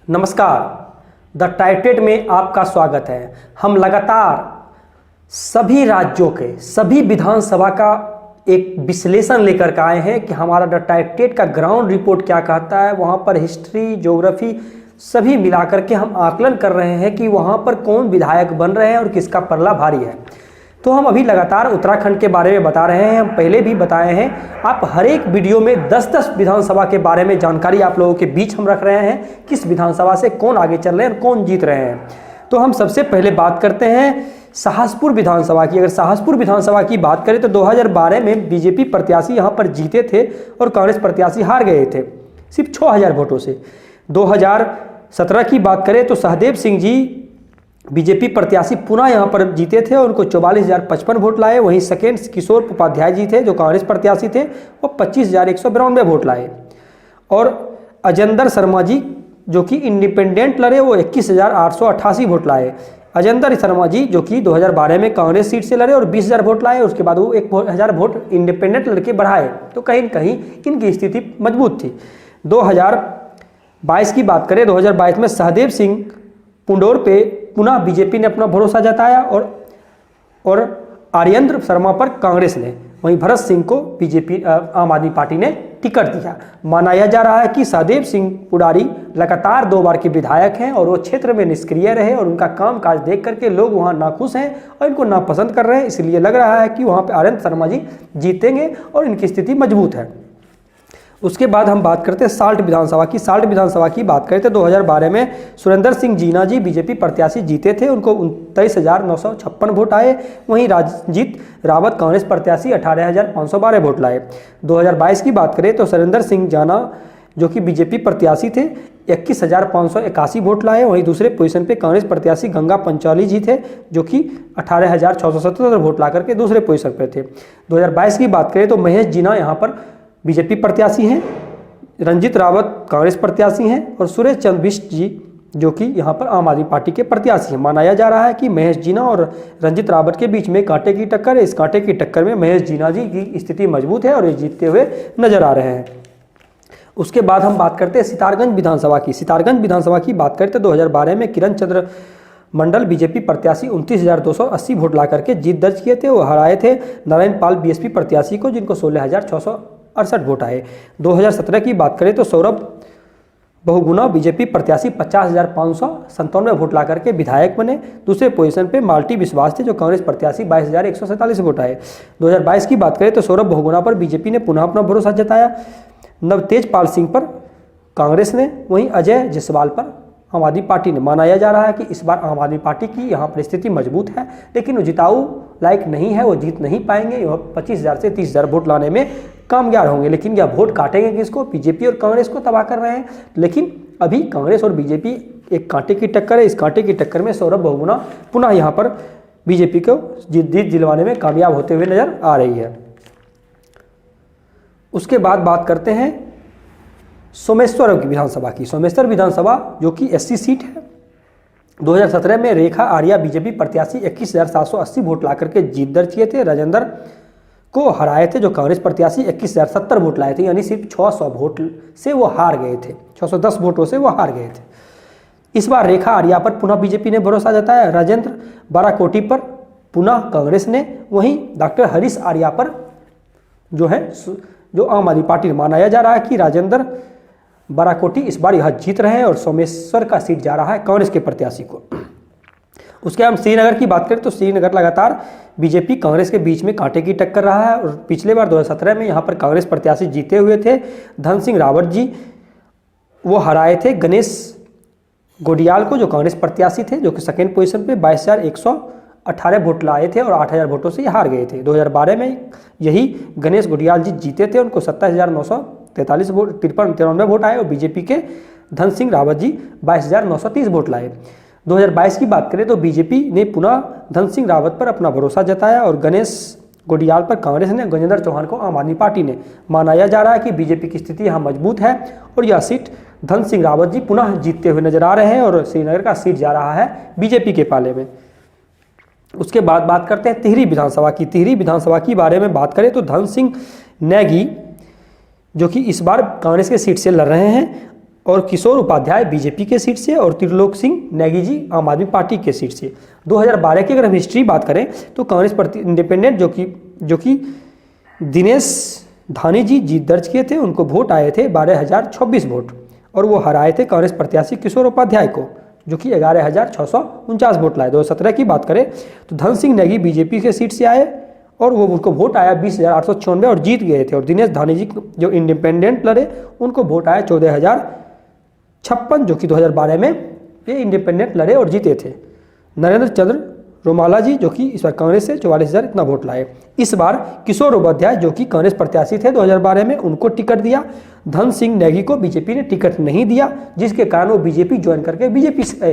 नमस्कार, द टाइटेड में आपका स्वागत है। हम लगातार सभी राज्यों के सभी विधानसभा का एक विश्लेषण लेकर के आए हैं कि हमारा द टाइटेड का ग्राउंड रिपोर्ट क्या कहता है। वहाँ पर हिस्ट्री, ज्योग्राफी सभी मिलाकर के हम आकलन कर रहे हैं कि वहाँ पर कौन विधायक बन रहे हैं और किसका पल्ला भारी है। तो हम अभी लगातार उत्तराखंड के बारे में बता रहे हैं। हम पहले भी बताए हैं, आप हर एक वीडियो में 10-10 विधानसभा के बारे में जानकारी आप लोगों के बीच हम रख रहे हैं, किस विधानसभा से कौन आगे चल रहे हैं और कौन जीत रहे हैं। तो हम सबसे पहले बात करते हैं शाहजपुर विधानसभा की। अगर शाहजपुर विधानसभा की बात करें तो 2012 में बीजेपी प्रत्याशी यहाँ पर जीते थे और कांग्रेस प्रत्याशी हार गए थे सिर्फ 6000 वोटों से। 2017 की बात करें तो सहदेव सिंह जी बीजेपी प्रत्याशी पुनः यहां पर जीते थे और उनको 44,055 वोट लाए। वहीं सेकेंड किशोर उपाध्याय जी थे जो कांग्रेस प्रत्याशी थे, वो 25,192 वोट लाए। और अजेंद्र शर्मा जी जो कि इंडिपेंडेंट लड़े, वो 21,888 वोट लाए। अजेंद्र शर्मा जी जो कि 2012 में कांग्रेस सीट से लड़े और 20,000 वोट लाए, उसके बाद वो 1,000 वोट इंडिपेंडेंट लड़के बढ़ाए। तो कहीं न कहीं इनकी स्थिति मजबूत थी। 2022 की बात करें, 2022 में सहदेव सिंह पुंडोर पे पुनः बीजेपी ने अपना भरोसा जताया और आर्येंद्र शर्मा पर कांग्रेस ने, वहीं भरत सिंह को बीजेपी आम आदमी पार्टी ने टिकट दिया। माना जा रहा है कि सहदेव सिंह पुडारी लगातार 2 बार के विधायक हैं और वो क्षेत्र में निष्क्रिय रहे और उनका कामकाज देख करके लोग वहां नाखुश हैं और इनको नापसंद कर रहे हैं। इसलिए लग रहा है कि वहां पे आर्येंद्र शर्मा जी जीतेंगे और इनकी स्थिति मजबूत है। उसके बाद हम बात करते हैं साल्ट विधानसभा की। साल्ट विधानसभा की बात करें तो 2012 में सुरेंद्र सिंह जीना जी बीजेपी प्रत्याशी जीते थे, उनको 29,956 वोट आए। वहीं राजजीत रावत कांग्रेस प्रत्याशी 18,512 वोट लाए। 2022 की बात करें तो सुरेंद्र सिंह जाना जो कि बीजेपी प्रत्याशी थे 21,581 वोट लाए। वहीं दूसरे पोजीशन पे कांग्रेस प्रत्याशी गंगा पंचौली जी थे जो कि 18,677 वोट ला करके दूसरे पोजीशन पर थे। 2022 की बात करें तो महेश जीना यहाँ पर बीजेपी प्रत्याशी हैं, रंजित रावत कांग्रेस प्रत्याशी हैं और सुरेश चंद्र बिष्ट जी जो कि यहाँ पर आम आदमी पार्टी के प्रत्याशी हैं। माना जा रहा है कि महेश जीना और रंजित रावत के बीच में कांटे की टक्कर है। इस कांटे की टक्कर में महेश जीना जी की स्थिति मजबूत है और ये जीतते हुए नजर आ रहे हैं। उसके बाद हम बात करते हैं सितारगंज विधानसभा की। सितारगंज विधानसभा की बात करते हैं 2012 में किरण चंद्र मंडल बीजेपी प्रत्याशी 29,280 वोट ला करके जीत दर्ज किए थे। वो हराए थे नारायण पाल बीएसपी प्रत्याशी को, जिनको 16,668 वोट आए। 2017 की बात करें तो सौरभ बहुगुणा बीजेपी प्रत्याशी 50,597 वोट ला करके विधायक बने। दूसरे पोजीशन पे माल्टी विश्वास थे जो कांग्रेस प्रत्याशी 22,147 वोट आए। 2022 की बात करें तो सौरभ बहुगुणा पर बीजेपी ने पुनः अपना भरोसा जताया, नवतेज पाल सिंह पर कांग्रेस ने, वहीं अजय जायसवाल पर आम आदमी पार्टी ने। माना जा रहा है कि इस बार आम आदमी पार्टी की यहाँ पर स्थिति मजबूत है, लेकिन वो जिताऊ लायक नहीं है, वो जीत नहीं पाएंगे। वह 25,000 से 30,000 वोट लाने में कामयाब होंगे, लेकिन यह वोट काटेंगे किसको? बीजेपी और कांग्रेस को तबाह कर रहे हैं। लेकिन अभी कांग्रेस और बीजेपी एक कांटे की टक्कर है। इस कांटे की टक्कर में सौरभ बहुगुणा पुनः यहाँ पर बीजेपी को जीत दिलवाने में कामयाब होते हुए नजर आ रही है। उसके बाद बात करते हैं सोमेश्वर विधानसभा की। सोमेश्वर विधानसभा जो कि एससी सीट है। 2017 में रेखा आर्या बीजेपी प्रत्याशी 21,780 वोट ला करके जीत दर्ज किए थे। राजेंद्र को हराए थे जो कांग्रेस प्रत्याशी 21,070 वोट लाए थे, यानी सिर्फ 600 वोट से वो हार गए थे, 610 वोटों से वो हार गए थे। इस बार रेखा आर्या पर पुनः बीजेपी ने भरोसा जताया, राजेंद्र बाराकोटी पर पुनः कांग्रेस ने, वहीं डॉक्टर हरीश आर्या पर जो आम आदमी पार्टी ने। माना जा रहा है कि राजेंद्र बाराकोटी इस बार यह जीत रहे हैं और सोमेश्वर का सीट जा रहा है कांग्रेस के प्रत्याशी को। उसके हम श्रीनगर की बात करें तो श्रीनगर लगातार बीजेपी कांग्रेस के बीच में कांटे की टक्कर रहा है और पिछले बार 2017 में यहाँ पर कांग्रेस प्रत्याशी जीते हुए थे। धन सिंह रावत जी वो हराए थे गणेश गोडियाल को जो कांग्रेस प्रत्याशी थे, जो कि सेकेंड पोजीशन पे 22,118 वोट लाए थे और 8,000 वोटों से हार गए थे। 2012 में यही गणेश गोडियाल जी जीते थे, उनको 27,943 वोट 93 वोट आए और बीजेपी के धन सिंह रावत जी 22,930 वोट लाए। 2022 की बात करें तो बीजेपी ने पुनः धन सिंह रावत पर अपना भरोसा जताया और गणेश गोडियाल पर कांग्रेस ने, गजेंद्र चौहान को आम आदमी पार्टी ने। माना जा रहा है कि बीजेपी की स्थिति यहाँ मजबूत है और यह सीट धन सिंह रावत जी पुनः जीतते हुए नजर आ रहे हैं और श्रीनगर का सीट जा रहा है बीजेपी के पाले में। उसके बाद बात करते हैं टिहरी विधानसभा की। टिहरी विधानसभा की बारे में बात करें तो धन सिंह नेगी जो कि इस बार कांग्रेस के सीट से लड़ रहे हैं और किशोर उपाध्याय बीजेपी के सीट से और त्रिलोक सिंह नेगी जी आम आदमी पार्टी के सीट से। 2012 की अगर हम हिस्ट्री बात करें तो कांग्रेस प्रति इंडिपेंडेंट जो कि दिनेश धानी जी जीत दर्ज किए थे, उनको वोट आए थे 12,026 वोट और वो हराए थे कांग्रेस प्रत्याशी किशोर उपाध्याय को, जो कि 11,649 वोट लाए। 2017 की बात करें तो धन सिंह नेगी बीजेपी के सीट से आए और वो उनको वोट आया 20,894 और जीत गए थे। और दिनेश धानी जी जो इंडिपेंडेंट लड़े उनको वोट आया 14,056, जो कि 2012 में ये इंडिपेंडेंट लड़े और जीते थे। नरेंद्र चंद्र रोमाला जी जो कि इस बार कांग्रेस से 44,000 इतना वोट लाए। इस बार किशोर उपाध्याय जो कि कांग्रेस प्रत्याशी थे 2012 में, उनको टिकट दिया। धन सिंह नेगी को बीजेपी ने टिकट नहीं दिया, जिसके कारण वो बीजेपी ज्वाइन करके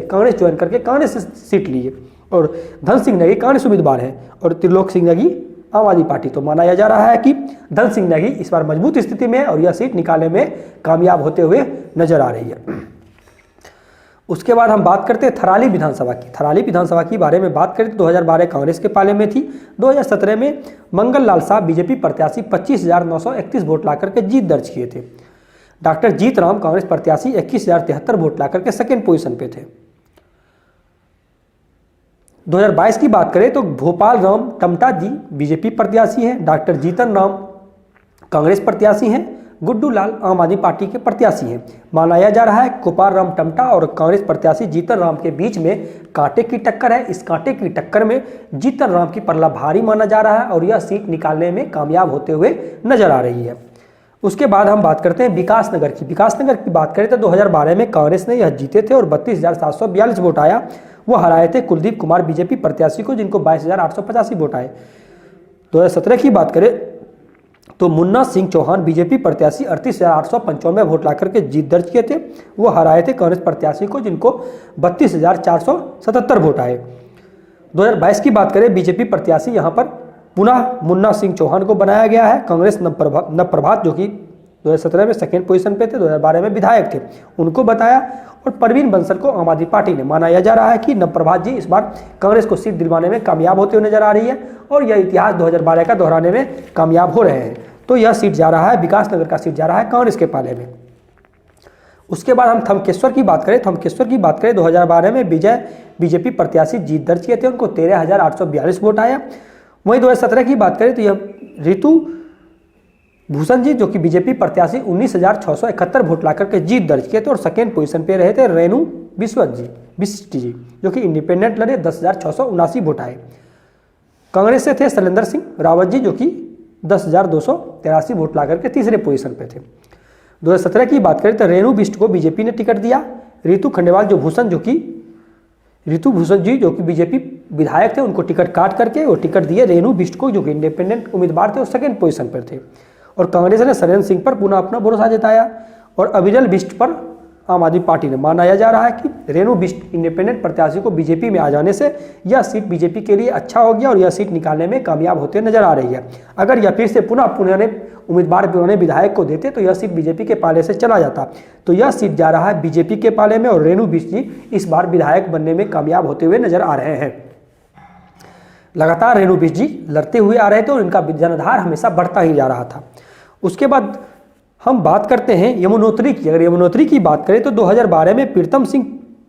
कांग्रेस ज्वाइन करके कांग्रेस से सीट लिए और धन सिंह नेगी कांग्रेस उम्मीदवार हैं और त्रिलोक सिंह नेगी आम आदमी पार्टी। तो माना जा रहा है कि धन सिंह नेगी इस बार मजबूत स्थिति में है और यह सीट निकालने में कामयाब होते हुए नजर आ रही है। उसके बाद हम बात करते हैं थराली विधानसभा की। थराली विधानसभा की बारे में बात करें तो 2012 कांग्रेस के पाले में थी। 2017 में मंगल लाल साहब बीजेपी प्रत्याशी 25,931 वोट लाकर के जीत दर्ज किए थे। डॉक्टर जीत राम कांग्रेस प्रत्याशी 21,073 वोट लाकर के सेकेंड पोजीशन पे थे। 2022 की बात करें तो भोपाल राम टमटा जी बीजेपी प्रत्याशी हैं, डॉक्टर जीतन राम कांग्रेस प्रत्याशी हैं, गुड्डू लाल आम आदमी पार्टी के प्रत्याशी हैं। माना जा रहा है गोपाल राम टमटा और कांग्रेस प्रत्याशी जीतन राम के बीच में कांटे की टक्कर है। इस कांटे की टक्कर में जीतन राम की पल्ला भारी माना जा रहा है और यह सीट निकालने में कामयाब होते हुए नजर आ रही है। उसके बाद हम बात करते हैं विकासनगर की। विकासनगर की बात करें तो 2012 में कांग्रेस ने यह जीते थे और 32,742 वोट आया। वो हराए थे कुलदीप कुमार बीजेपी प्रत्याशी को, जिनको 22,885 वोट आए। 2017 की बात करें तो मुन्ना सिंह चौहान बीजेपी प्रत्याशी 38,895 वोट लाकर के जीत दर्ज किए थे। वो हराए थे कांग्रेस प्रत्याशी को, जिनको 32,477 वोट आए। 2022 की बात करें बीजेपी प्रत्याशी यहाँ पर पुनः मुन्ना सिंह चौहान को बनाया गया है। कांग्रेस नवप्रभात जो कि 2017 में सेकेंड पोजीशन पे थे, 2012 में विधायक थे, उनको बताया और परवीन बंसल को आम आदमी पार्टी ने। माना जा रहा है कि नवप्रभात जी इस बार कांग्रेस को सीट दिलवाने में कामयाब होते हुए नजर आ रही है और यह इतिहास 2012 का दोहराने में कामयाब हो रहे हैं। तो यह सीट जा रहा है, विकासनगर का सीट जा रहा है कांग्रेस के पाले में। उसके बाद हम थमकेश्वर की बात करें। थमकेश्वर की बात करें 2012 में बीजेपी प्रत्याशी जीत दर्ज किए थे, उनको 13,842 वोट आया। वहीं 2017 की बात करें तो यह ऋतु भूषण जी जो कि बीजेपी प्रत्याशी 19,671 वोट लाकर के जीत दर्ज किए थे और सेकेंड पोजीशन पे रहे थे। रेणु बिष्ट जी जो कि इंडिपेंडेंट लड़े, 10,679 वोट आए। कांग्रेस से थे शैलेंद्र सिंह रावत जी जो कि 10,283 वोट लाकर के तीसरे पोजीशन पे थे। 2017 की बात करें तो रेणु बिष्ट को बीजेपी ने टिकट दिया। ऋतु भूषण जी जो कि बीजेपी विधायक थे, उनको टिकट काट करके वो टिकट दिए रेणु बिष्ट को, जो कि इंडिपेंडेंट उम्मीदवार थे और सेकेंड पोजीशन पर थे। और कांग्रेस ने शैलेंद्र सिंह पर पुनः अपना भरोसा जताया और अविरल बिष्ट पर आम आदमी पार्टी ने। माना जा रहा है कि रेणु बिष्ट इंडिपेंडेंट प्रत्याशी को बीजेपी में आ जाने से यह सीट बीजेपी के लिए अच्छा हो गया और यह सीट निकालने में कामयाब होते नजर आ रही है। अगर यह फिर से पुनः उम्मीदवार पुराने विधायक को देते तो यह सीट बीजेपी के पाले से चला जाता। तो यह सीट जा रहा है बीजेपी के पाले में और रेणु बिष्ट जी इस बार विधायक बनने में कामयाब होते हुए नजर आ रहे हैं। लगातार रेणु बिष्ट जी लड़ते हुए आ रहे थे और इनका जनाधार हमेशा बढ़ता ही जा रहा था। उसके बाद हम बात करते हैं यमुनोत्री की। अगर यमुनोत्री की बात करें तो 2012 में प्रीतम सिंह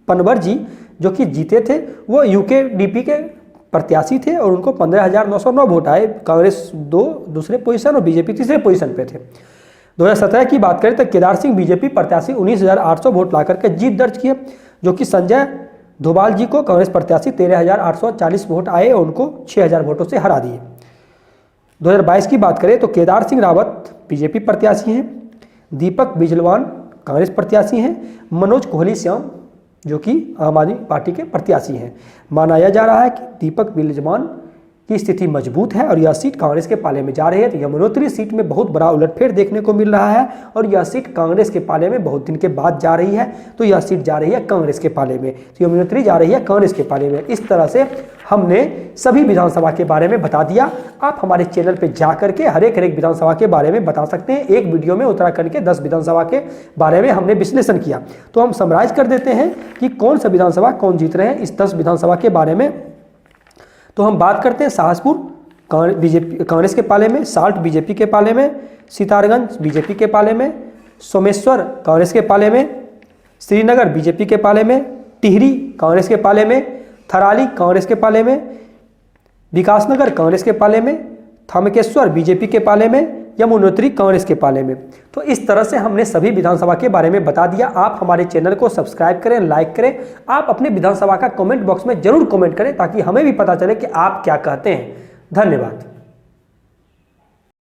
पनवर जी जो कि जीते थे, वो यूकेडीपी के प्रत्याशी थे और उनको 15,909 वोट आए। कांग्रेस दूसरे पोजीशन और बीजेपी तीसरे पोजीशन पे थे। 2017 की बात करें तो केदार सिंह बीजेपी प्रत्याशी 19,800 वोट ला करके जीत दर्ज किए, जो कि संजय धोबाल जी को कांग्रेस प्रत्याशी 13,840 वोट आए और उनको 6,000 वोटों से हरा दिए। 2022 की बात करें तो केदार सिंह रावत बीजेपी प्रत्याशी हैं, दीपक बिजलवान कांग्रेस प्रत्याशी हैं, मनोज कोहली श्याम जो कि आम आदमी पार्टी के प्रत्याशी हैं। माना जा रहा है कि दीपक बिजलवान की स्थिति मजबूत है और यह सीट कांग्रेस के पाले में जा रही है। तो यमुनोत्री सीट में बहुत बड़ा उलटफेर देखने को मिल रहा है और यह सीट कांग्रेस के पाले में बहुत दिन के बाद जा रही है। तो यह सीट जा रही है कांग्रेस के पाले में, तो यमुनोत्री जा रही है कांग्रेस के पाले में। इस तरह से हमने सभी विधानसभा के बारे में बता दिया। आप हमारे चैनल पे जा करके हर एक विधानसभा के बारे में बता सकते हैं। एक वीडियो में उत्तराखंड के 10 विधानसभा के बारे में हमने विश्लेषण किया। तो हम समराइज कर देते हैं कि कौन सा विधानसभा कौन जीत रहे हैं इस 10 विधानसभा के बारे में। तो हम बात करते हैं शाहजपुर बीजेपी कांग्रेस के पाले में, साल्ट बीजेपी के पाले में, सितारगंज बीजेपी के पाले में, सोमेश्वर कांग्रेस के पाले में, श्रीनगर बीजेपी के पाले में, टिहरी कांग्रेस के पाले में, थराली कांग्रेस के पाले में, विकासनगर कांग्रेस के पाले में, थमकेश्वर बीजेपी के पाले में, यमुनोत्री कांग्रेस के पाले में। तो इस तरह से हमने सभी विधानसभा के बारे में बता दिया। आप हमारे चैनल को सब्सक्राइब करें, लाइक करें। आप अपने विधानसभा का कमेंट बॉक्स में जरूर कमेंट करें ताकि हमें भी पता चले कि आप क्या कहते हैं। धन्यवाद।